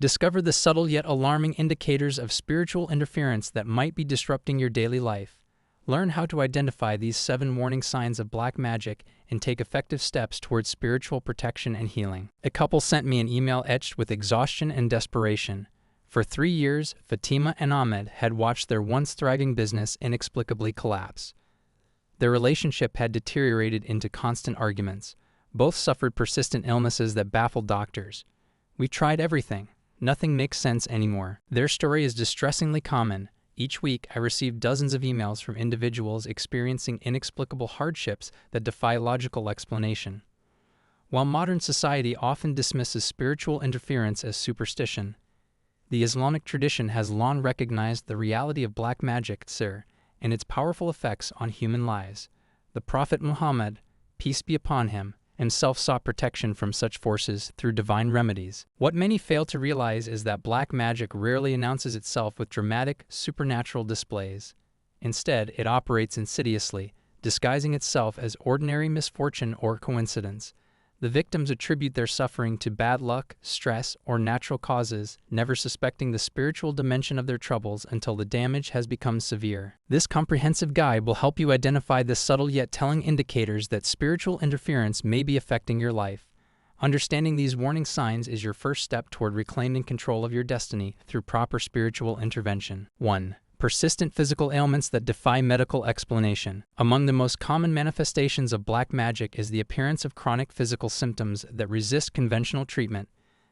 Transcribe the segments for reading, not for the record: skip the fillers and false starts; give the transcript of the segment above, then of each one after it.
Discover the subtle yet alarming indicators of spiritual interference that might be disrupting your daily life. Learn how to identify these 7 warning signs of black magic and take effective steps towards spiritual protection and healing. A couple sent me an email etched with exhaustion and desperation. For 3 years, Fatima and Ahmed had watched their once thriving business inexplicably collapse. Their relationship had deteriorated into constant arguments. Both suffered persistent illnesses that baffled doctors. "We tried everything. Nothing makes sense anymore." Their story is distressingly common. Each week, I receive dozens of emails from individuals experiencing inexplicable hardships that defy logical explanation. While modern society often dismisses spiritual interference as superstition, the Islamic tradition has long recognized the reality of black magic, and its powerful effects on human lives. The Prophet Muhammad, peace be upon him, himself sought protection from such forces through divine remedies. What many fail to realize is that black magic rarely announces itself with dramatic, supernatural displays. Instead, it operates insidiously, disguising itself as ordinary misfortune or coincidence. The victims attribute their suffering to bad luck, stress, or natural causes, never suspecting the spiritual dimension of their troubles until the damage has become severe. This comprehensive guide will help you identify the subtle yet telling indicators that spiritual interference may be affecting your life. Understanding these warning signs is your first step toward reclaiming control of your destiny through proper spiritual intervention. 1. Persistent physical ailments that defy medical explanation. Among the most common manifestations of black magic is the appearance of chronic physical symptoms that resist conventional treatment.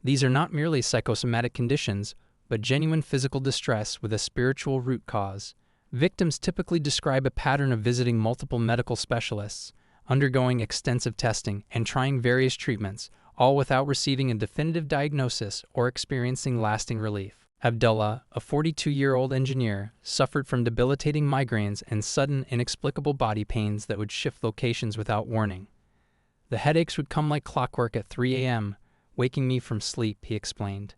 These are not merely psychosomatic conditions, but genuine physical distress with a spiritual root cause. Victims typically describe a pattern of visiting multiple medical specialists, undergoing extensive testing, and trying various treatments, all without receiving a definitive diagnosis or experiencing lasting relief. Abdullah, a 42-year-old engineer, suffered from debilitating migraines and sudden, inexplicable body pains that would shift locations without warning. "The headaches would come like clockwork at 3 a.m., waking me from sleep," he explained.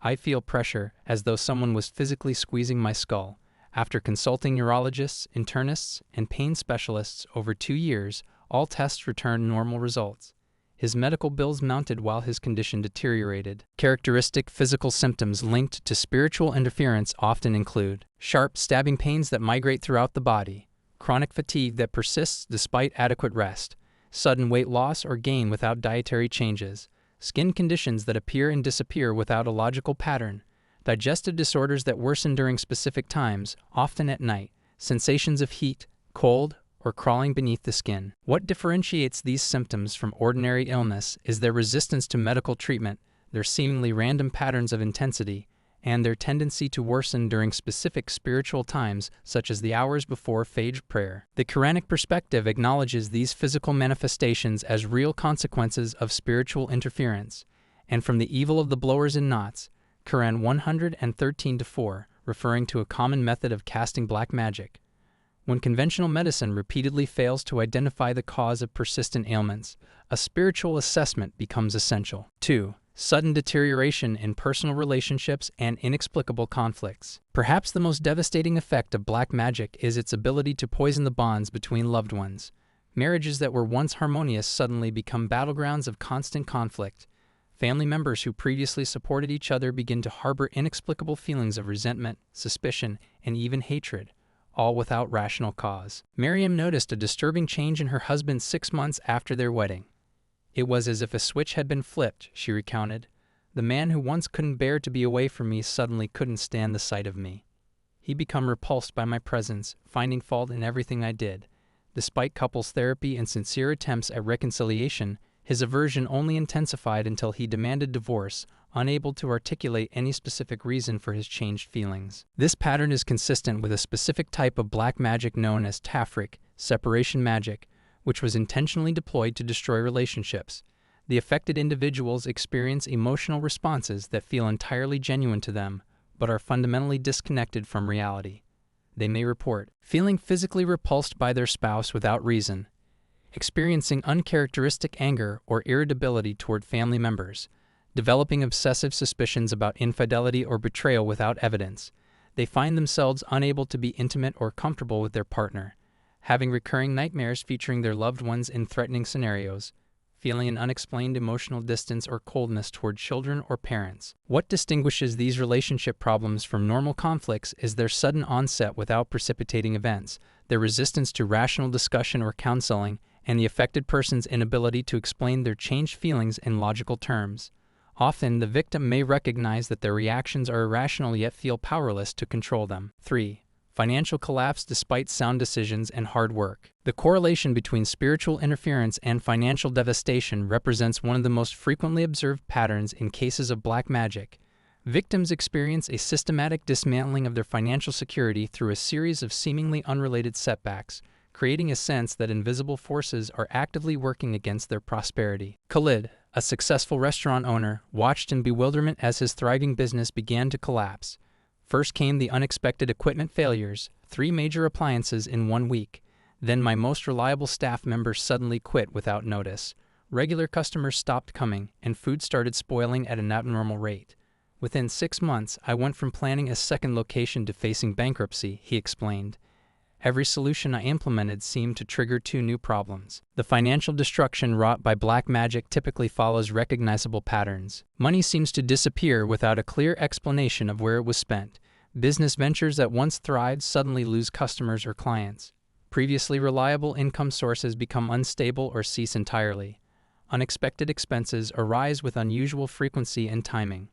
"I feel pressure, as though someone was physically squeezing my skull." After consulting neurologists, internists, and pain specialists over 2 years, all tests returned normal results. His medical bills mounted while his condition deteriorated. Characteristic physical symptoms linked to spiritual interference often include sharp, stabbing pains that migrate throughout the body, chronic fatigue that persists despite adequate rest, sudden weight loss or gain without dietary changes, skin conditions that appear and disappear without a logical pattern, digestive disorders that worsen during specific times, often at night, sensations of heat, cold, or crawling beneath the skin. What differentiates these symptoms from ordinary illness is their resistance to medical treatment, their seemingly random patterns of intensity, and their tendency to worsen during specific spiritual times, such as the hours before Fajr prayer. The Quranic perspective acknowledges these physical manifestations as real consequences of spiritual interference, and from the evil of the blowers in knots, Quran 113-4, referring to a common method of casting black magic. When conventional medicine repeatedly fails to identify the cause of persistent ailments, a spiritual assessment becomes essential. 2. Sudden deterioration in personal relationships and inexplicable conflicts. Perhaps the most devastating effect of black magic is its ability to poison the bonds between loved ones. Marriages that were once harmonious suddenly become battlegrounds of constant conflict. Family members who previously supported each other begin to harbor inexplicable feelings of resentment, suspicion, and even hatred, all without rational cause. Miriam noticed a disturbing change in her husband 6 months after their wedding. "It was as if a switch had been flipped," she recounted. "The man who once couldn't bear to be away from me suddenly couldn't stand the sight of me. He became repulsed by my presence, finding fault in everything I did. Despite couples therapy and sincere attempts at reconciliation, his aversion only intensified until he demanded divorce, unable to articulate any specific reason for his changed feelings." This pattern is consistent with a specific type of black magic known as tafriq, separation magic, which was intentionally deployed to destroy relationships. The affected individuals experience emotional responses that feel entirely genuine to them, but are fundamentally disconnected from reality. They may report feeling physically repulsed by their spouse without reason, experiencing uncharacteristic anger or irritability toward family members, developing obsessive suspicions about infidelity or betrayal without evidence. They find themselves unable to be intimate or comfortable with their partner, having recurring nightmares featuring their loved ones in threatening scenarios, feeling an unexplained emotional distance or coldness toward children or parents. What distinguishes these relationship problems from normal conflicts is their sudden onset without precipitating events, their resistance to rational discussion or counseling, and the affected person's inability to explain their changed feelings in logical terms. Often, the victim may recognize that their reactions are irrational yet feel powerless to control them. 3. Financial collapse despite sound decisions and hard work. The correlation between spiritual interference and financial devastation represents one of the most frequently observed patterns in cases of black magic. Victims experience a systematic dismantling of their financial security through a series of seemingly unrelated setbacks, creating a sense that invisible forces are actively working against their prosperity. Khalid, a successful restaurant owner, watched in bewilderment as his thriving business began to collapse. First came the unexpected equipment failures, 3 major appliances in 1 week. Then my most reliable staff member suddenly quit without notice. Regular customers stopped coming, and food started spoiling at an abnormal rate. Within 6 months, I went from planning a second location to facing bankruptcy, he explained. Every solution I implemented seemed to trigger 2 new problems. The financial destruction wrought by black magic typically follows recognizable patterns. Money seems to disappear without a clear explanation of where it was spent. Business ventures that once thrived suddenly lose customers or clients. Previously reliable income sources become unstable or cease entirely. Unexpected expenses arise with unusual frequency and timing.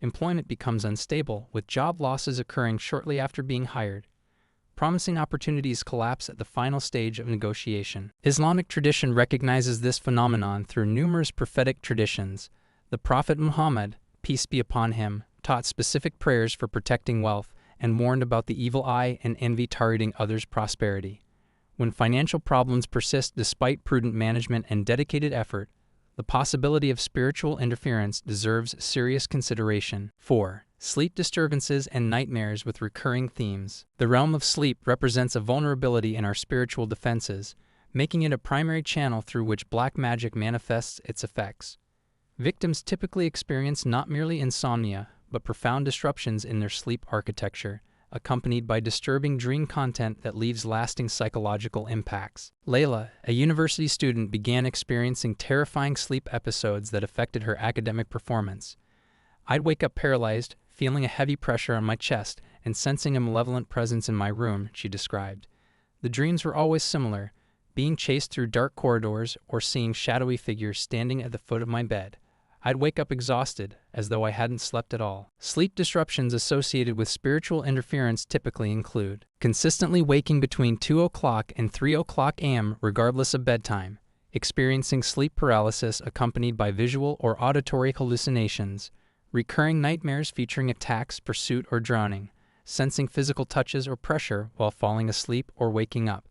Employment becomes unstable, with job losses occurring shortly after being hired. Promising opportunities collapse at the final stage of negotiation. Islamic tradition recognizes this phenomenon through numerous prophetic traditions. The Prophet Muhammad, peace be upon him, taught specific prayers for protecting wealth and warned about the evil eye and envy targeting others' prosperity. When financial problems persist despite prudent management and dedicated effort, the possibility of spiritual interference deserves serious consideration. 4. Sleep disturbances and nightmares with recurring themes. The realm of sleep represents a vulnerability in our spiritual defenses, making it a primary channel through which black magic manifests its effects. Victims typically experience not merely insomnia, but profound disruptions in their sleep architecture, accompanied by disturbing dream content that leaves lasting psychological impacts. Layla, a university student, began experiencing terrifying sleep episodes that affected her academic performance. I'd wake up paralyzed, feeling a heavy pressure on my chest and sensing a malevolent presence in my room, she described. The dreams were always similar, being chased through dark corridors or seeing shadowy figures standing at the foot of my bed. I'd wake up exhausted, as though I hadn't slept at all. Sleep disruptions associated with spiritual interference typically include consistently waking between 2 o'clock and 3 o'clock a.m. regardless of bedtime, experiencing sleep paralysis accompanied by visual or auditory hallucinations, recurring nightmares featuring attacks, pursuit, or drowning, sensing physical touches or pressure while falling asleep or waking up,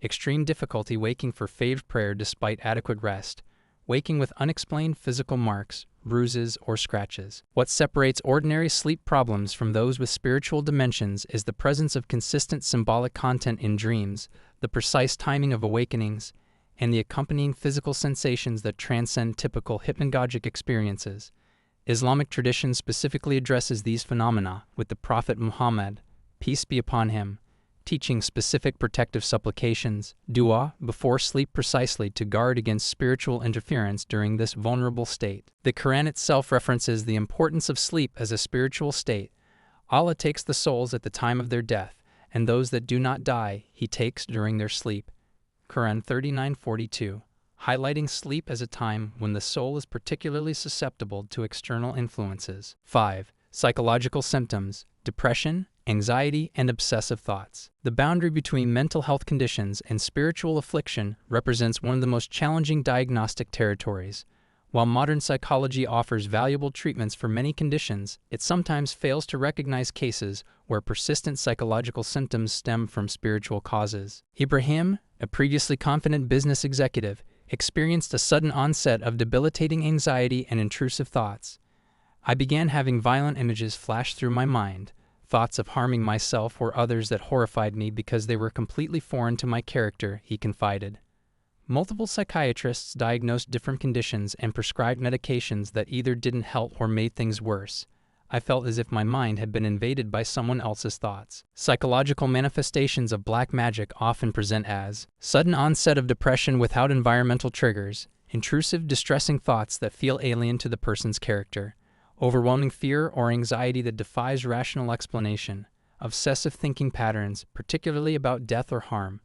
extreme difficulty waking for faved prayer despite adequate rest, waking with unexplained physical marks, bruises, or scratches. What separates ordinary sleep problems from those with spiritual dimensions is the presence of consistent symbolic content in dreams, the precise timing of awakenings, and the accompanying physical sensations that transcend typical hypnagogic experiences. Islamic tradition specifically addresses these phenomena, with the Prophet Muhammad, peace be upon him, teaching specific protective supplications, dua, before sleep precisely to guard against spiritual interference during this vulnerable state. The Quran itself references the importance of sleep as a spiritual state. Allah takes the souls at the time of their death, and those that do not die, He takes during their sleep. Quran 39:42, highlighting sleep as a time when the soul is particularly susceptible to external influences. 5. Psychological symptoms, depression, anxiety, and obsessive thoughts. The boundary between mental health conditions and spiritual affliction represents one of the most challenging diagnostic territories. While modern psychology offers valuable treatments for many conditions, it sometimes fails to recognize cases where persistent psychological symptoms stem from spiritual causes. Ibrahim, a previously confident business executive, experienced a sudden onset of debilitating anxiety and intrusive thoughts. I began having violent images flash through my mind, thoughts of harming myself or others that horrified me because they were completely foreign to my character, he confided. Multiple psychiatrists diagnosed different conditions and prescribed medications that either didn't help or made things worse. I felt as if my mind had been invaded by someone else's thoughts. Psychological manifestations of black magic often present as sudden onset of depression without environmental triggers, intrusive, distressing thoughts that feel alien to the person's character, overwhelming fear or anxiety that defies rational explanation, obsessive thinking patterns, particularly about death or harm.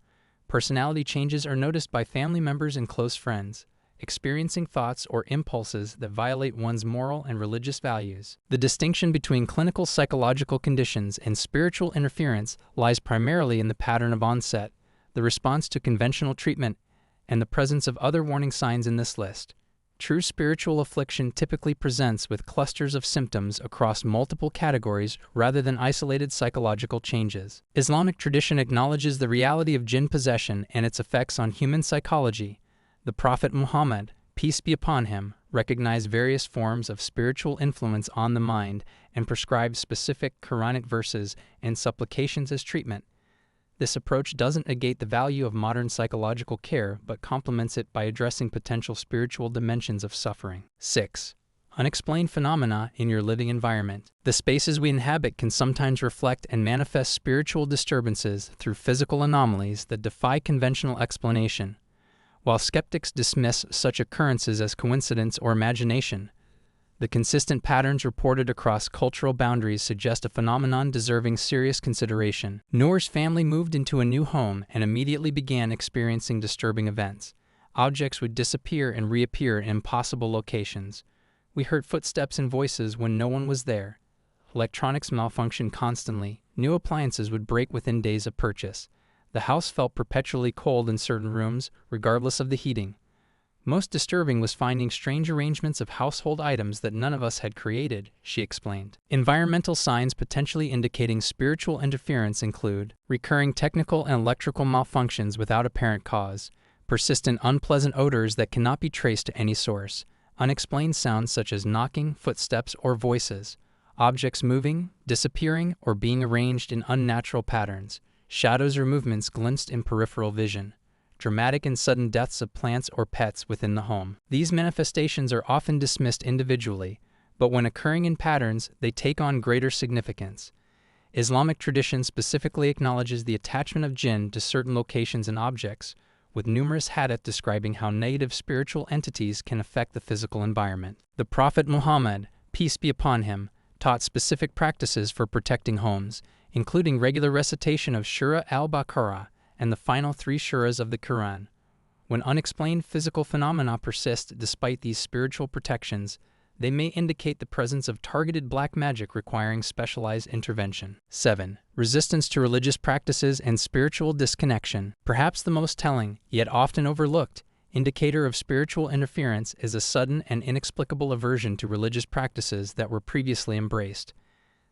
Personality changes are noticed by family members and close friends, experiencing thoughts or impulses that violate one's moral and religious values. The distinction between clinical psychological conditions and spiritual interference lies primarily in the pattern of onset, the response to conventional treatment, and the presence of other warning signs in this list. True spiritual affliction typically presents with clusters of symptoms across multiple categories rather than isolated psychological changes. Islamic tradition acknowledges the reality of jinn possession and its effects on human psychology. The Prophet Muhammad, peace be upon him, recognized various forms of spiritual influence on the mind and prescribed specific Quranic verses and supplications as treatment. This approach doesn't negate the value of modern psychological care, but complements it by addressing potential spiritual dimensions of suffering. 6. Unexplained phenomena in your living environment. The spaces we inhabit can sometimes reflect and manifest spiritual disturbances through physical anomalies that defy conventional explanation. While skeptics dismiss such occurrences as coincidence or imagination, the consistent patterns reported across cultural boundaries suggest a phenomenon deserving serious consideration. Noor's family moved into a new home and immediately began experiencing disturbing events. Objects would disappear and reappear in impossible locations. We heard footsteps and voices when no one was there. Electronics malfunctioned constantly. New appliances would break within days of purchase. The house felt perpetually cold in certain rooms, regardless of the heating. Most disturbing was finding strange arrangements of household items that none of us had created, she explained. Environmental signs potentially indicating spiritual interference include recurring technical and electrical malfunctions without apparent cause, persistent unpleasant odors that cannot be traced to any source, unexplained sounds such as knocking, footsteps, or voices, objects moving, disappearing, or being arranged in unnatural patterns, shadows or movements glimpsed in peripheral vision, dramatic and sudden deaths of plants or pets within the home. These manifestations are often dismissed individually, but when occurring in patterns, they take on greater significance. Islamic tradition specifically acknowledges the attachment of jinn to certain locations and objects, with numerous hadith describing how negative spiritual entities can affect the physical environment. The Prophet Muhammad, peace be upon him, taught specific practices for protecting homes, including regular recitation of Surah al-Baqarah and the final 3 surahs of the Quran. When unexplained physical phenomena persist despite these spiritual protections, they may indicate the presence of targeted black magic requiring specialized intervention. 7. Resistance to religious practices and spiritual disconnection. Perhaps the most telling, yet often overlooked, indicator of spiritual interference is a sudden and inexplicable aversion to religious practices that were previously embraced.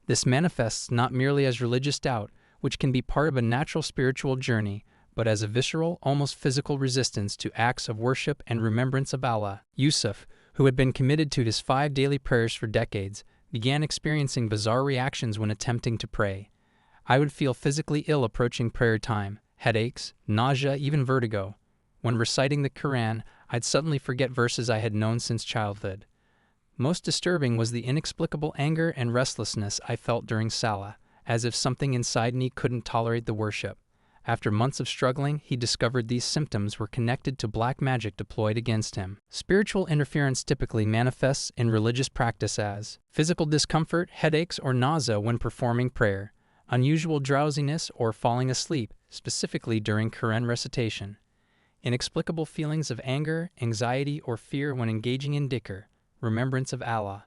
This manifests not merely as religious doubt, which can be part of a natural spiritual journey, but as a visceral, almost physical resistance to acts of worship and remembrance of Allah. Yusuf, who had been committed to his 5 daily prayers for decades, began experiencing bizarre reactions when attempting to pray. I would feel physically ill approaching prayer time, headaches, nausea, even vertigo. When reciting the Quran, I'd suddenly forget verses I had known since childhood. Most disturbing was the inexplicable anger and restlessness I felt during Salah, as if something inside me couldn't tolerate the worship. After months of struggling, he discovered these symptoms were connected to black magic deployed against him. Spiritual interference typically manifests in religious practice as physical discomfort, headaches, or nausea when performing prayer, unusual drowsiness or falling asleep, specifically during Quran recitation, inexplicable feelings of anger, anxiety, or fear when engaging in dhikr, remembrance of Allah,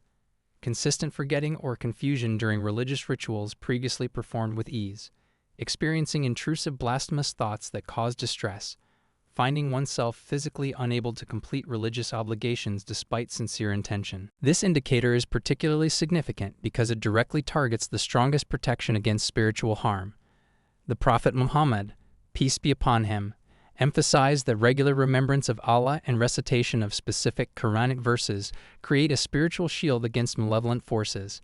consistent forgetting or confusion during religious rituals previously performed with ease, experiencing intrusive blasphemous thoughts that cause distress, finding oneself physically unable to complete religious obligations despite sincere intention. This indicator is particularly significant because it directly targets the strongest protection against spiritual harm. The Prophet Muhammad, peace be upon him, emphasized that regular remembrance of Allah and recitation of specific Quranic verses create a spiritual shield against malevolent forces.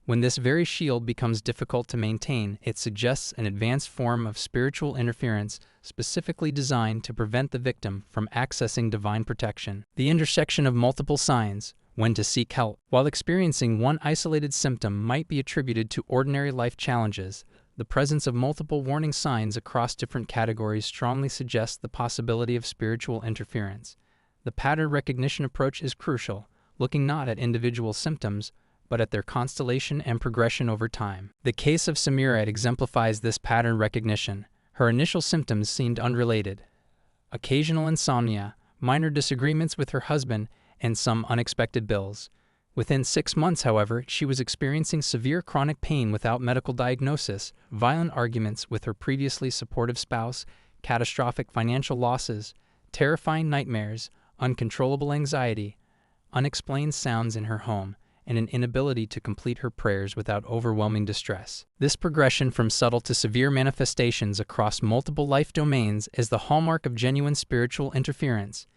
When this very shield becomes difficult to maintain, it suggests an advanced form of spiritual interference specifically designed to prevent the victim from accessing divine protection. The intersection of multiple signs, when to seek help. While experiencing one isolated symptom might be attributed to ordinary life challenges, the presence of multiple warning signs across different categories strongly suggests the possibility of spiritual interference. The pattern recognition approach is crucial, looking not at individual symptoms, but at their constellation and progression over time. The case of Samira exemplifies this pattern recognition. Her initial symptoms seemed unrelated. Occasional insomnia, minor disagreements with her husband, and some unexpected bills. Within 6 months, however, she was experiencing severe chronic pain without medical diagnosis, violent arguments with her previously supportive spouse, catastrophic financial losses, terrifying nightmares, uncontrollable anxiety, unexplained sounds in her home, and an inability to complete her prayers without overwhelming distress. This progression from subtle to severe manifestations across multiple life domains is the hallmark of genuine spiritual interference.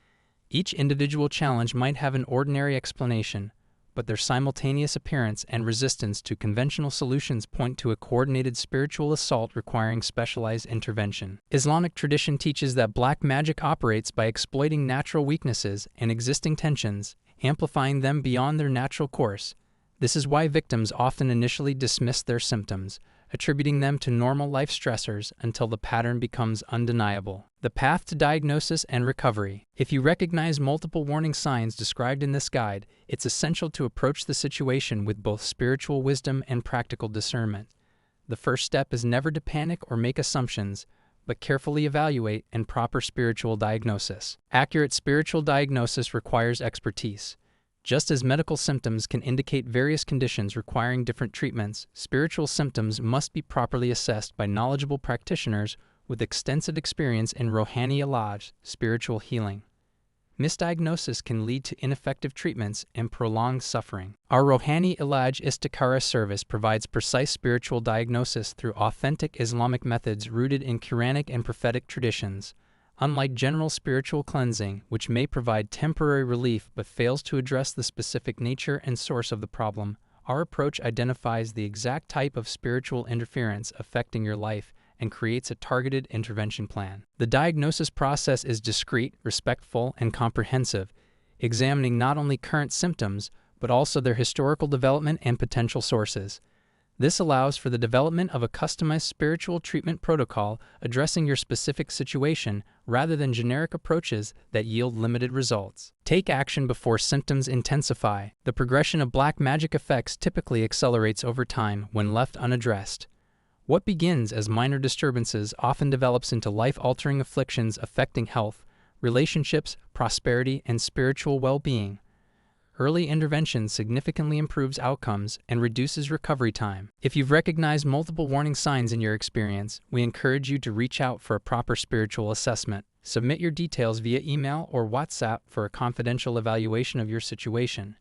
Each individual challenge might have an ordinary explanation, but their simultaneous appearance and resistance to conventional solutions point to a coordinated spiritual assault requiring specialized intervention. Islamic tradition teaches that black magic operates by exploiting natural weaknesses and existing tensions, amplifying them beyond their natural course. This is why victims often initially dismiss their symptoms, attributing them to normal life stressors until the pattern becomes undeniable. The path to diagnosis and recovery. If you recognize multiple warning signs described in this guide, it's essential to approach the situation with both spiritual wisdom and practical discernment. The first step is never to panic or make assumptions, but carefully evaluate and proper spiritual diagnosis. Accurate spiritual diagnosis requires expertise. Just as medical symptoms can indicate various conditions requiring different treatments, spiritual symptoms must be properly assessed by knowledgeable practitioners with extensive experience in Rohani Ilaj, spiritual healing. Misdiagnosis can lead to ineffective treatments and prolonged suffering. Our Rohani Ilaj Istikhara service provides precise spiritual diagnosis through authentic Islamic methods rooted in Quranic and prophetic traditions. Unlike general spiritual cleansing, which may provide temporary relief but fails to address the specific nature and source of the problem, our approach identifies the exact type of spiritual interference affecting your life and creates a targeted intervention plan. The diagnosis process is discreet, respectful, and comprehensive, examining not only current symptoms, but also their historical development and potential sources. This allows for the development of a customized spiritual treatment protocol addressing your specific situation rather than generic approaches that yield limited results. Take action before symptoms intensify. The progression of black magic effects typically accelerates over time when left unaddressed. What begins as minor disturbances often develops into life-altering afflictions affecting health, relationships, prosperity, and spiritual well-being. Early intervention significantly improves outcomes and reduces recovery time. If you've recognized multiple warning signs in your experience, we encourage you to reach out for a proper spiritual assessment. Submit your details via email or WhatsApp for a confidential evaluation of your situation.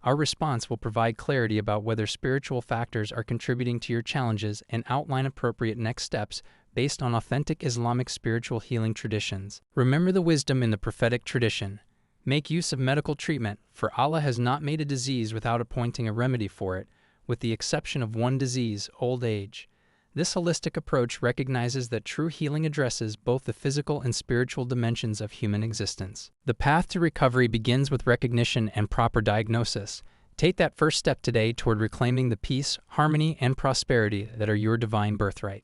Our response will provide clarity about whether spiritual factors are contributing to your challenges and outline appropriate next steps based on authentic Islamic spiritual healing traditions. Remember the wisdom in the prophetic tradition. Make use of medical treatment, for Allah has not made a disease without appointing a remedy for it, with the exception of one disease, old age. This holistic approach recognizes that true healing addresses both the physical and spiritual dimensions of human existence. The path to recovery begins with recognition and proper diagnosis. Take that first step today toward reclaiming the peace, harmony, and prosperity that are your divine birthright.